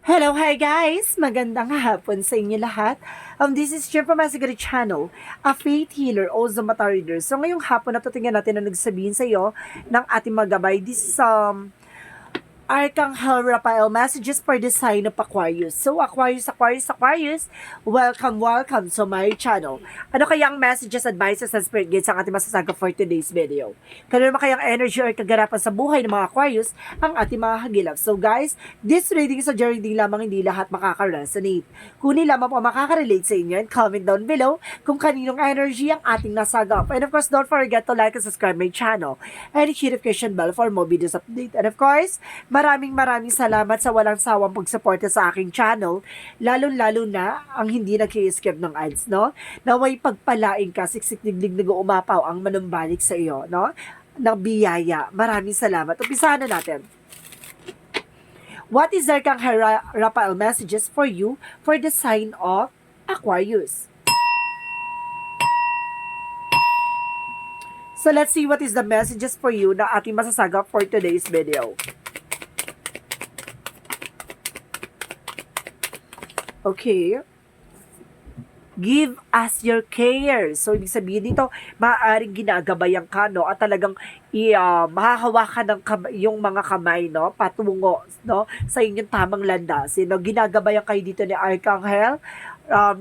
Hello, hi guys! Magandang hapon sa inyo lahat. This is Jim from Masigari Channel, a faith healer, also mata reader. So ngayong hapon natutingnan natin na nagsabihin sa iyo ng ating magabay. This is Archangel Raphael messages for the sign of Aquarius. So Aquarius, welcome to my channel. Ano kaya ang messages, advices, and spirit guides ang ating masasaga for today's video? Kano naman kayang energy or kaganapan sa buhay ng mga Aquarius ang ating mga hagilap? So guys, this reading is a reading lamang, hindi lahat makaka-resonate. Kunin lamang po makaka-relate sa inyo and comment down below kung kaninong energy ang ating nasagap. And of course, don't forget to like and subscribe my channel and hit the notification bell for more videos update. And of course, maraming salamat sa walang sawang pagsuporta sa aking channel, lalo na ang hindi nag-i-skip ng ads, no? Naway pagpalain ka, siksik digdig umapaw ang manumbalik sa iyo, no? Ng biyaya. Maraming salamat. Umpisahan na natin. What is Archangel Raphael messages for you for the sign of Aquarius? So let's see what is the messages for you na ating masasaga for today's video. Okay. Give us your care. So, ibig sabihin dito, maaaring ginagabayan ka, no? At talagang mahahawakan ng yung mga kamay, no? Patungo, no? Sa inyong tamang landas. No? Ginagabayan kayo dito ni Archangel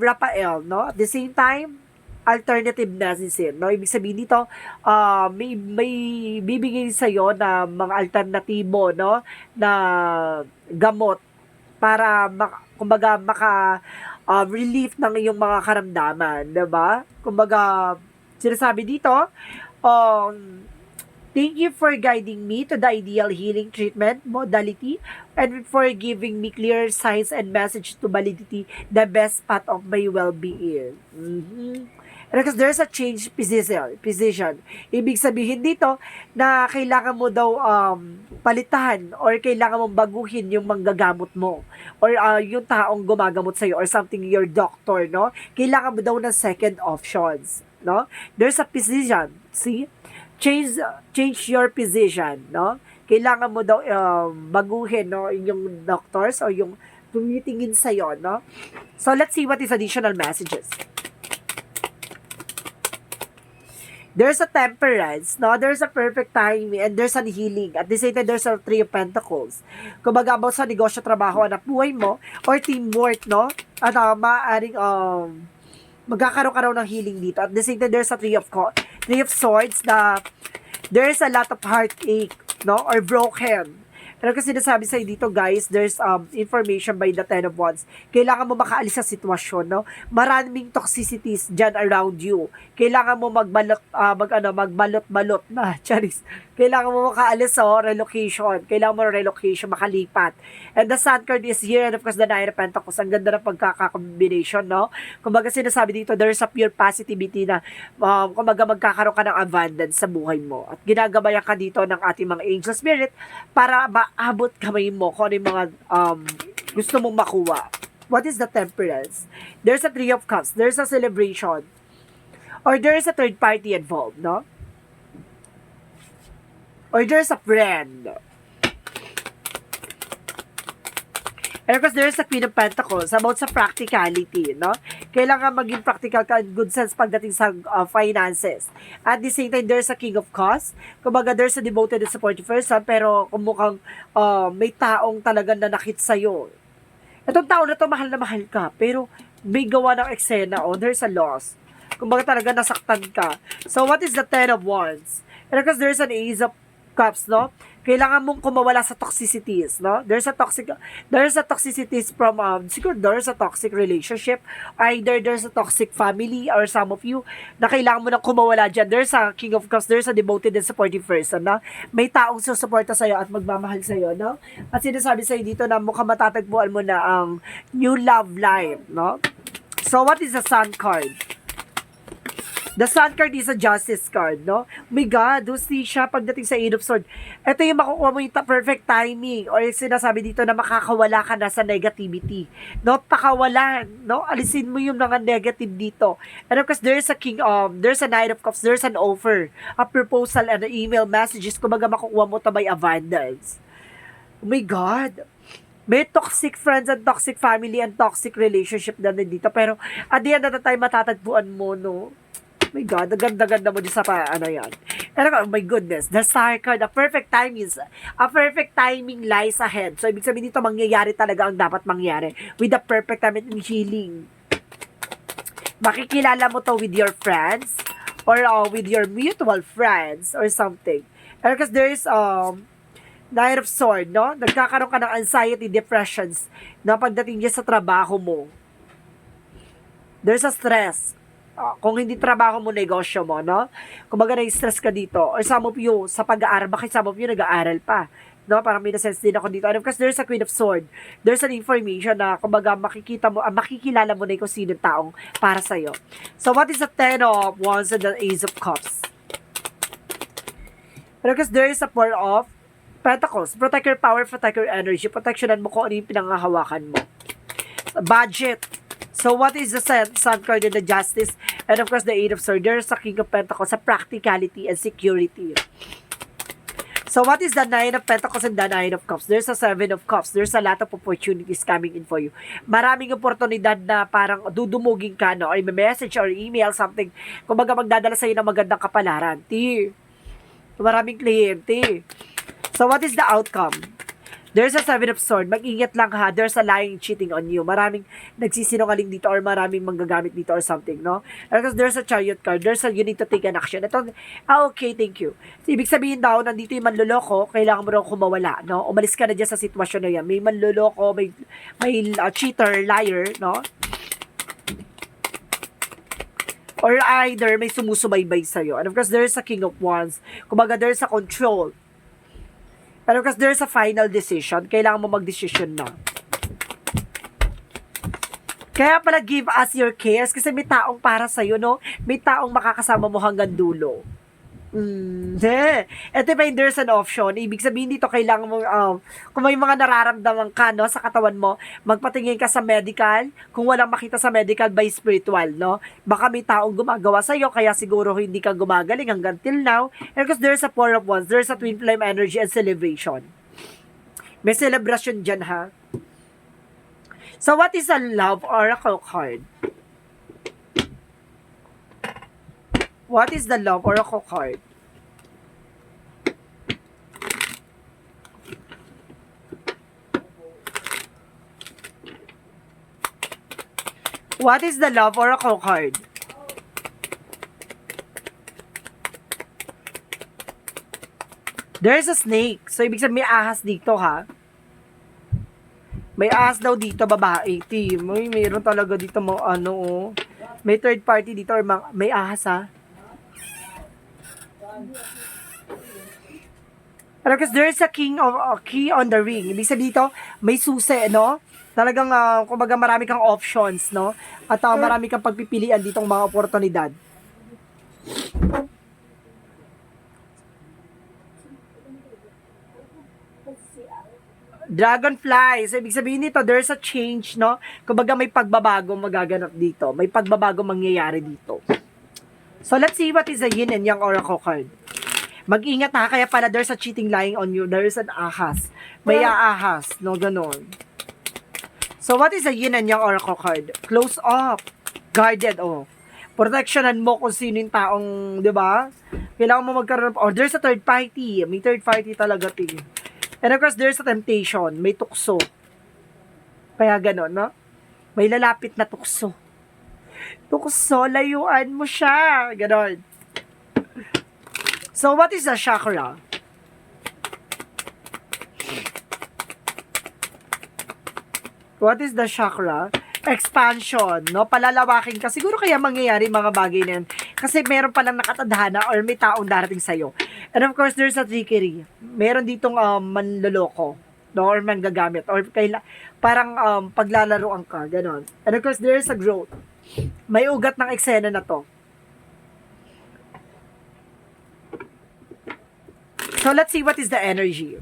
Raphael, no? At the same time, alternative medicine, no? Ibig sabihin dito, may bibigay sa'yo na mga alternatibo, no? Na gamot para kumbaga relief ng iyong mga karamdaman, 'di ba? Kumbaga sinasabi dito, thank you for guiding me to the ideal healing treatment modality and for giving me clear signs and message to validity the best path of my well-being. Because there's a change position. Ibig sabihin dito na kailangan mo daw palitan or kailangan mong baguhin yung manggagamot mo or yung taong gumagamot sa'yo or something, your doctor, no? Kailangan mo daw ng second options, no? There's a position, see? Change your position, no? Kailangan mo daw baguhin, no? Yung doctors or yung tumitingin sa'yo, no? So, let's see what is additional messages. There's a temperance, no? There's a perfect timing, and there's a healing. At the same time, there's a Three of Pentacles. Kumbaga, about sa negosyo, trabaho, anak buhay mo, or teamwork, no? At maaaring magkakaroon ka raw ng healing dito. At the same time, there's a Three of Swords na there's a lot of heartache, no? Or broken. Pero kasi sinasabi sa'yo dito, guys, there's information by the Ten of Wands. Kailangan mo makaalis sa sitwasyon, no? Maraming toxicities dyan around you. Kailangan mo magbalot-balot na, charis. Kailangan mo makaalis sa relocation. Kailangan mo relocation, makalipat. And the Sun card is here, and of course, the Nine of Pentacles. Ang ganda ng pagkakakombination, no? Kumbaga sinasabi dito, there's a pure positivity na, kumbaga magkakaroon ka ng abundance sa buhay mo. At ginagabayan ka dito ng ating mga angel spirit para maabot kamay mo kung ano yung mga gusto mong makuha. What is the temperance? There's a Three of Cups. There's a celebration. Or there's a third party involved, no? Or there's a friend. And of course, there's a Queen of Pentacles about sa practicality, no? Kailangan maging practical ka in good sense pagdating sa finances. At the same time, there's a King of Cups. Kumbaga, there's a devoted and supportive person, pero kung mukhang may taong talagang nanakit sa'yo. Itong tao na to, mahal na mahal ka, pero may gawa ng eksena, there's a loss. Kumbaga talaga nasaktan ka. So, what is the Ten of Wands? And of course, there's an Ace of Cups, no? Kailangan mong kumawala sa toxicities, no? There's a toxicities from, siguro there's a toxic relationship, either there's a toxic family, or some of you, na kailangan mo nang kumawala dyan. There's a King of Cups, there's a devoted and supportive person, no? May taong susuporta sa'yo at magmamahal sa'yo, no? At sinasabi sa'yo dito na mukhang matatagpuan mo na ang new love life, no? So, what is the Sun card? The Sun card is a justice card, no? My God, dosi siya pagdating sa Eight of Swords. Ito yung makukuha mo yung perfect timing or yung sinasabi dito na makakawala ka na sa negativity. No? Pakawalan, no? Alisin mo yung mga negative dito. And of course, there's a there's a Knight of Cups, there's an offer, a proposal, and an email messages. Kumbaga makukuha mo to by abundance. Oh my God. May toxic friends and toxic family and toxic relationship na din dito. Pero, at the end of the time, matatagpuan mo, no? My God, ang ganda-ganda mo dyan sa ano yan. And oh my goodness, the star card, a perfect timing lies ahead. So, ibig sabihin dito, mangyayari talaga ang dapat mangyari with the perfect time and healing. Makikilala mo to with your friends or with your mutual friends or something. And because there is, Knight of Sword, no? Nagkakaroon ka ng anxiety, depressions, no? Pagdating dyan sa trabaho mo. There's a stress. Kung hindi trabaho mo, negosyo mo, no? Kung baga na-stress ka dito, or some of you, sa pag-aaral, bakit some of you nag-aaral pa? No? Parang may na-sense din ako dito. And because there's a Queen of Sword, there's an information na, kumbaga, makikilala mo na kung sino taong para sa'yo. So, what is the Ten of Wands and the Ace of Cups? And because there is a Four of Pentacles. Protect your power, protect your energy. Protectionan mo kung ano yung pinangahawakan mo. Budget. So, what is the Sun card and the Justice? And of course, the Eight of Swords. There's the King of Pentacles sa practicality and security. So, what is the Nine of Pentacles and the Nine of Cups? There's a Seven of Cups. There's a lot of opportunities coming in for you. Maraming oportunidad na parang dudumugin ka, no? Or may message or email, something. Kung magdadala sa'yo ng magandang kapalaran. Maraming kliyente. So, what is the outcome? There's a Seven of Swords. Mag-ingat lang ha. There's a lying, cheating on you. Maraming nagsisinungaling dito or maraming manggagamit dito or something, no? Because there's a Chariot card. There's a you need to take an action. Ito, okay, thank you. So, ibig sabihin daw, nandito yung manloloko, kailangan mo daw kumawala, no? Umalis ka na dyan sa sitwasyon na yan. May manloloko, may cheater, liar, no? Or either may sumusubaybay sa'yo. And of course, there's a King of Wands. Kumbaga, there's a control. Pero kasi there's a final decision, kailangan mo mag-decision na. Kaya pala give us your cares kasi may taong para sa'yo, no? May taong makakasama mo hanggang dulo. Ito ba yung there's an option? Ibig sabihin dito, kailangan mo, kung may mga nararamdaman ka, no, sa katawan mo, magpatingin ka sa medical. Kung walang makita sa medical, by spiritual, no? Baka may taong gumagawa sa'yo, kaya siguro hindi ka gumagaling hanggang till now. And because there's a Four of Wands, there's a twin flame energy and celebration. May celebration dyan, ha? So, what is a love oracle card? What is the love oracle card? What is the love oracle card? There's a snake. So, ibig sabihin may ahas dito, ha? May ahas daw dito, babae. Mayroon talaga dito mo, ano, may third party dito or may ahas, ha? Pero kasi there is a key on the ring. Ibig sabihin dito, may susi, no? Talagang, kumbaga marami kang options, no? At marami kang pagpipilian ditong mga oportunidad. Dragonfly. So, ibig sabihin nito, there's a change, no? Kumbaga may pagbabago magaganap dito. May pagbabago mangyayari dito. So, let's see what is the yin and yang oracle card. Mag-ingat ha, kaya pala there's a cheating lying on you. There's an ahas. May aahas, no, ganon. So, what is the yin and yang oracle card? Close up. Guarded, oh. Protectionan mo kung sino yung taong, di ba? Kailangan mo magkaroon, or there's a third party. May third party talaga, And of course, there's a temptation. May tukso. Kaya ganon, no? May lalapit na tukso. Tukso, layuan mo siya. Ganon. So, what is the chakra? What is the chakra? Expansion, no? Palalawakin ka. Siguro kaya mangyayari mga bagay na yan. Kasi meron palang nakatadhana or may taong darating sa'yo. And of course, there's a trickery. Meron ditong manloloko, no? Or manggagamit. Or parang paglalaroan ka. Ganon. And of course, there's a growth. May ugat ng eksena na to. So, let's see what is the energy.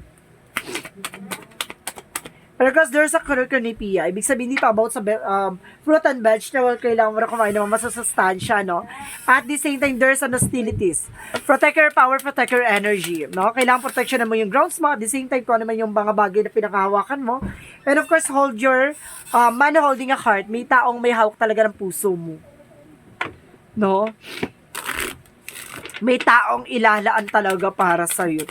Because there's a cornucopia, ibig sabihin dito about sa fruit and vegetable, kailangan mo na kumain ng masasustansya, no? At the same time, there's an hostilities. Protect your power, protect your energy, no? Kailangan protection mo yung grounds mo, at the same time, kung ano man yung mga bagay na pinakahawakan mo. And of course, hold your, man holding a heart, may taong may hawak talaga ng puso mo. No? May taong ilalaan talaga para sa'yo,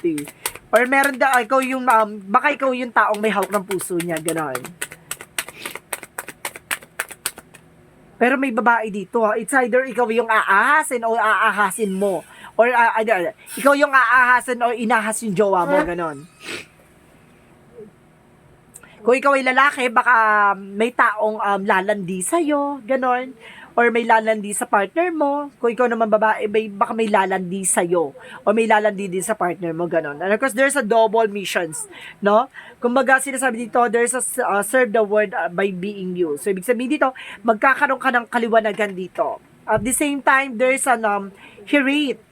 or meron ikaw yung, baka ikaw yung taong may hawak ng puso niya, gano'n. Pero may babae dito, ha. It's either ikaw yung aahasin o aahasin mo. Or, ikaw yung aahasin o inahas yung jowa mo, gano'n. Kung ikaw ay lalaki, baka may taong lalandi sa'yo, gano'n. Or may lalandi sa partner mo. Kung ikaw naman babae, baka may lalandi sa'yo. O may lalandi din sa partner mo, ganon. And of course, there's a double missions, no? Kumbaga, sinasabi dito, there's a serve the word by being you. So, ibig sabihin dito, magkakaroon ka ng kaliwanagan dito. At the same time, there's an hirate,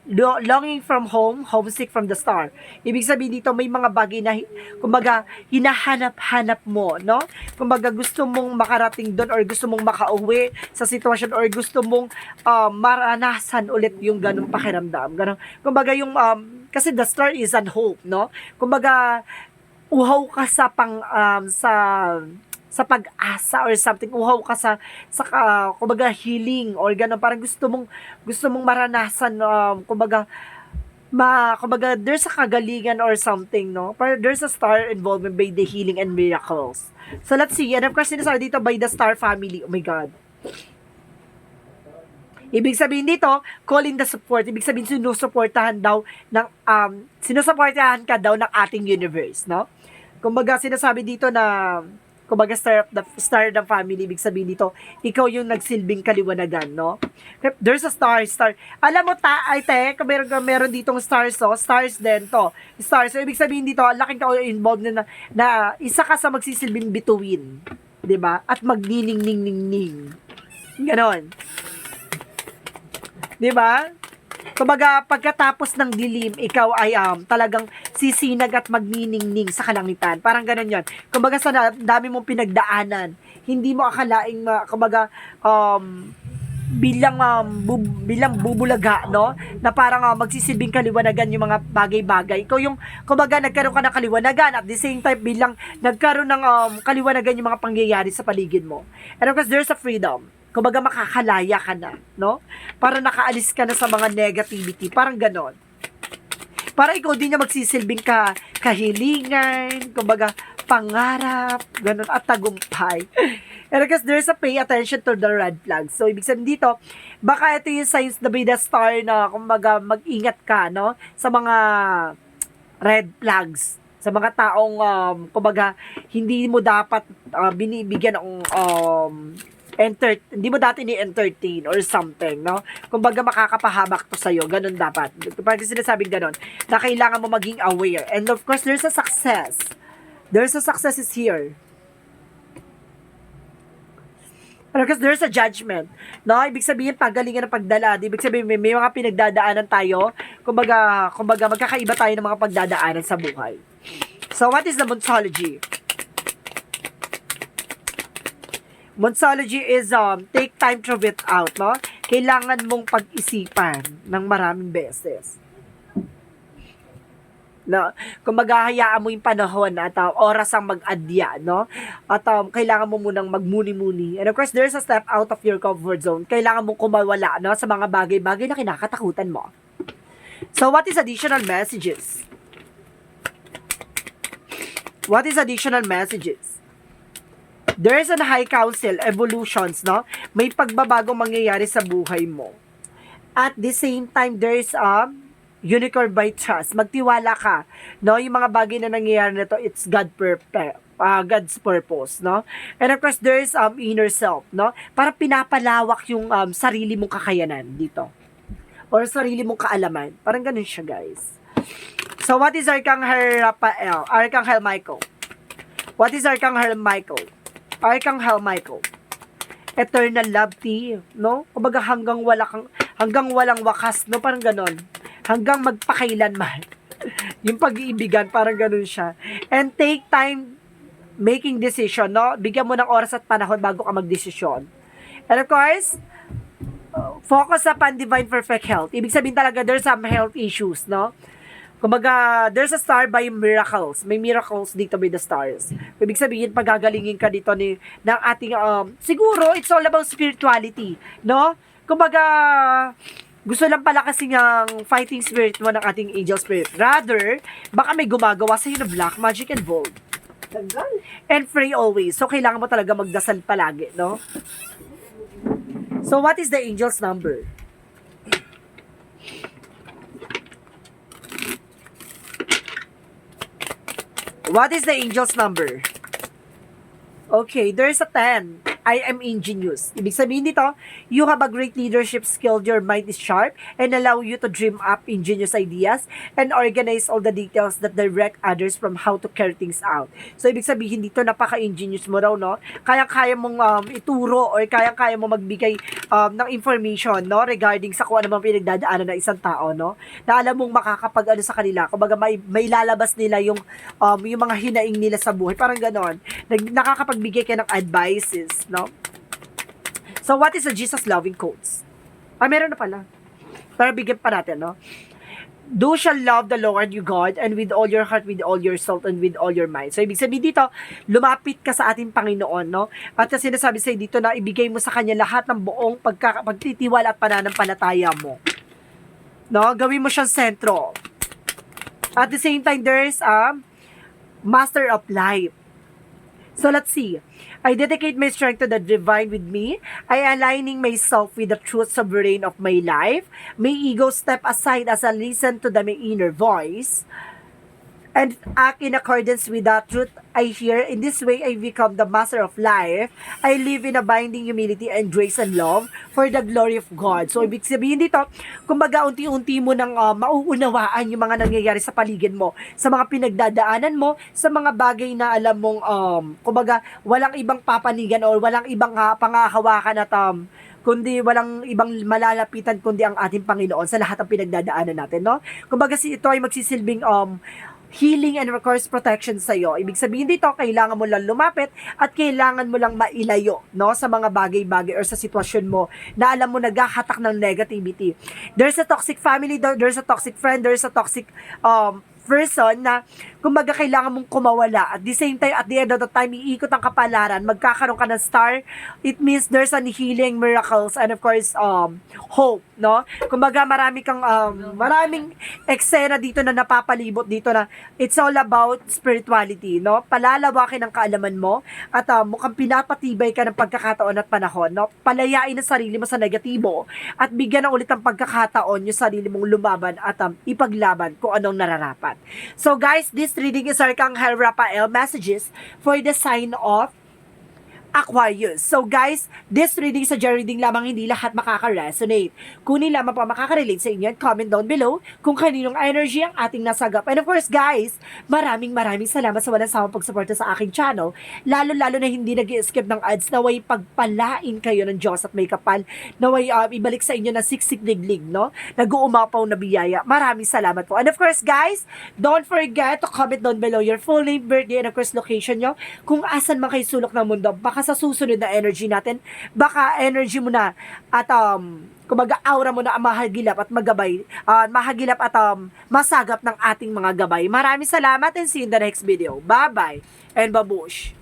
longing from home, homesick from the star. Ibig sabihin dito, may mga bagay na, kumbaga, hinahanap-hanap mo, no? Kumbaga, gusto mong makarating doon or gusto mong makauwi sa sitwasyon or gusto mong maranasan ulit yung ganong pakiramdam. Ganun. Kumbaga, yung, kasi the star is an hope, no? Kumbaga, uhaw ka sa sa pag-asa or something, uhaw ka sa kumbaga healing or gano'n, parang gusto mong maranasan, kumbaga there's a kagalingan or something, no? Parang there's a star involvement by the healing and miracles. So let's see, and of course sinasabi dito by the star family. Oh my God. Ibig sabihin dito, calling the support. Ibig sabihin sinusuportahan ka daw ng ating universe, no? Kumbaga sinasabi dito na kumbaga star ng family, ibig sabihin dito, ikaw yung nagsilbing kaliwanagan, no? There's a star. Alam mo, meron ditong stars, stars din to. Stars, so ibig sabihin dito, laking tao involved na isa ka sa magsisilbing bituin, 'di ba? At magnining-ning-ning-ning. Ganon. 'Di ba? Kumbaga, pagkatapos ng dilim, ikaw ay talagang sisinag at magniningning sa kalangitan. Parang ganun yon. Kumbaga, sa dami mong pinagdaanan, hindi mo akalaing, kumbaga, bilang bubulaga, no? Na parang magsisilbing kaliwanagan yung mga bagay-bagay. Ikaw yung, kumbaga, nagkaroon ka ng kaliwanagan at the same time, bilang nagkaroon ng kaliwanagan yung mga pangyayari sa paligid mo. And of course, there's a freedom. Kumbaga makakalaya ka na, no? Para nakaalis ka na sa mga negativity, parang ganon. Para ikaw din na magsisilbing kahilingan, kumbaga pangarap, ganon, at tagumpay. And because there's a pay attention to the red flags. So, ibig sabihin dito, baka ito yung signs na by the star na, kumbaga, mag-ingat ka, no? Sa mga red flags. Sa mga taong, kumbaga, hindi mo dapat binibigyan ng, hindi mo dati ni-entertain or something, no? Kumbaga makakapahamak to sa'yo, ganun dapat. Parang sinasabing ganun, na kailangan mo maging aware. And of course, there's a success. There's a success is here. Because there's a judgment, no? Ibig sabihin, pagalingan ng pagdala. Ibig sabihin, may mga pinagdadaanan tayo. Kumbaga, magkakaiba tayo ng mga pagdadaanan sa buhay. So, what is the Monsology? Monsology is take time to breathe out, no? Kailangan mong pag-isipan ng maraming beses. No? Kung maghahayaan mo yung panahon at oras ang mag-adya, no? At kailangan mo munang magmuni-muni. And of course, there's a step out of your comfort zone. Kailangan mong kumawala, no? Sa mga bagay-bagay na kinakatakutan mo. So, what is additional messages? What is additional messages? There's an high council, evolutions, no? May pagbabagong mangyayari sa buhay mo. At the same time, there's unicorn by trust. Magtiwala ka, no? Yung mga bagay na nangyayari na to, it's God's purpose, no? And of course, there's inner self, no? Para pinapalawak yung sarili mong kakayanan dito. Or sarili mong kaalaman. Parang ganun siya, guys. So, what is Archangel Raphael? Archangel Michael. What is Archangel Michael? Archangel Michael, eternal love team, no? Kumbaga hanggang walang wakas, no? Parang ganon. Hanggang magpakailanman. Yung pag-iibigan, parang ganon siya. And take time making decision, no? Bigyan mo ng oras at panahon bago ka magdesisyon. And of course, focus upon divine perfect health. Ibig sabihin talaga, there's some health issues, no? Kumbaga, there's a star by miracles. May miracles dito with the stars. Ibig sabihin, pagagalingin ka dito ng ating, siguro, it's all about spirituality, no? Kumbaga, gusto lang pala kasi ng fighting spirit mo ng ating angel spirit. Rather, baka may gumagawa sa'yo na black magic and void. And pray always. So, kailangan mo talaga magdasal palagi, no? So, what is the angel's number? What is the angel's number? Okay, there's a 10. I am ingenious. Ibig sabihin dito, you have a great leadership skill, your mind is sharp, and allow you to dream up ingenious ideas and organize all the details that direct others from how to carry things out. So, ibig sabihin dito, napaka-ingenious mo raw, no? Kaya-kaya mong ituro or kaya-kaya mo magbigay ng information, no? Regarding sa kung ano mang pinagdadaanan ng isang tao, no? Na alam mong makakapag-ano sa kanila. Kumbaga, may lalabas nila yung mga hinaing nila sa buhay. Parang ganon. Nakakapagbigay ka ng advices, no? So, what is the Jesus loving quotes? Meron na pala. Pero bigyan pa natin, no? Do shall love the Lord your God and with all your heart, with all your soul, and with all your mind. So, ibig sabihin dito, lumapit ka sa ating Panginoon, no? At kasi sinasabi sa'yo dito na ibigay mo sa Kanya lahat ng buong pagtitiwala at pananampalataya mo. No? Gawin mo siyang sentro. At the same time, there's a master of life. So, let's see. I dedicate my strength to the divine with me. I aligning myself with the truth sovereign of my life. May ego step aside as I listen to my inner voice and act in accordance with the truth I hear. In this way, I become the master of life. I live in abiding humility and grace and love for the glory of God. So, ibig sabihin dito, kumbaga, unti-unti mo nang mauunawaan yung mga nangyayari sa paligid mo, sa mga pinagdadaanan mo, sa mga bagay na alam mong, kumbaga, walang ibang papanigan o walang ibang pangahawakan at kundi walang ibang malalapitan kundi ang ating Panginoon sa lahat ng pinagdadaanan natin, no? Kumbaga, ito ay magsisilbing healing and of course protection sa iyo. Ibig sabihin dito, kailangan mo lang lumapit at kailangan mo lang mailayo, no, sa mga bagay-bagay or sa sitwasyon mo na alam mo naghahatak ng negativity. There's a toxic family, there's a toxic friend, there's a toxic person na kumbaga kailangan mong kumawala. At the same time, at the end of the time, iikot ang kapalaran, magkakaroon ka ng star. It means there's an healing, miracles, and of course, hope, no? Kumbaga maraming eksena dito na napapalibot dito na it's all about spirituality, no? Palalawakin ang kaalaman mo at mukhang pinapatibay ka ng pagkakataon at panahon, no? Palayain ang sarili mo sa negatibo at bigyan ng ulit ang pagkakataon yung sarili mong lumaban at ipaglaban kung anong nararapat. So guys, this reading is Arcangel Raphael messages for the sign of Aquarius. So guys, this reading sa reading lamang, hindi lahat makaka-resonate. Kunin lamang pa makaka-relate sa inyo and comment down below kung kaninong energy ang ating nasagap. And of course guys, maraming salamat sa walang sawang pagsuporta sa aking channel. Lalo na hindi nag-skip ng ads. Naway pagpalain kayo ng Diyos at may kapal. Naway ibalik sa inyo na siksik diglig, no? Nag-uumapaw na biyaya. Maraming salamat po. And of course guys, don't forget to comment down below your full name, birthday, and of course location nyo. Kung asan man kayo sulok ng mundo, baka sa susunod na energy natin, baka energy mo na at kumbaga aura mo na mahagilap at magabay, mahagilap at masagap ng ating mga gabay. Maraming salamat and see you in the next video. Bye-bye and babush!